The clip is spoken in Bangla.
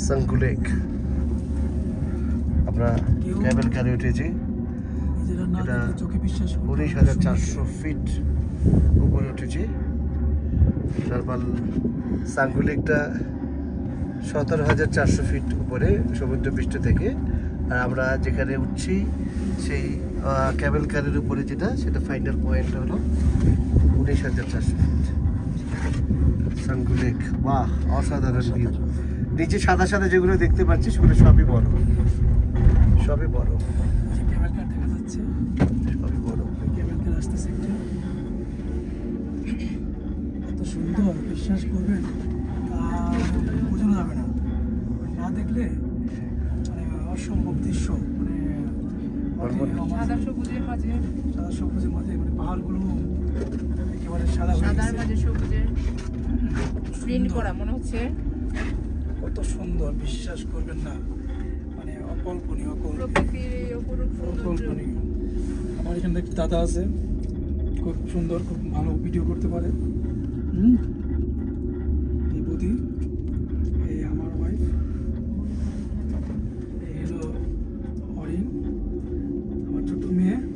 সাঙ্গু লেক। আমরা ক্যাবেল কারে উঠেছি। এটা 19,400 ফিট উপরে উঠেছি। তারপর সাঙ্গু লেকটা 17,400 ফিট উপরে সমুদ্রপৃষ্ঠ থেকে। আর আমরা যেখানে উঠছি সেই ক্যাবেল কারের উপরে যেটা, সেটা ফাইনাল পয়েন্ট হলো 19,400 ফিট সাঙ্গু লেক। বাহ, অসাধারণ ভিউ। নিচে সাদা সাদা যেগুলো দেখতে পাচ্ছি সেগুলো সবই বড়, সবই বড়, সবই বড়। এত সুন্দর, বিশ্বাস করবেন বোঝানো যাবে না, না দেখলে মানে অসম্ভব দৃশ্য। মানে সাদা সবুজের মাঝে মানে পাহাড়গুলো একেবারে সাদার মাঝে সবুজের প্রিন্ট করা মনে হচ্ছে। কত সুন্দর, বিশ্বাস করবেন না, মানে অকল্পনীয়। আমার এখানে একটি দাদা আছে, খুব সুন্দর, খুব ভালো ভিডিও করতে পারে।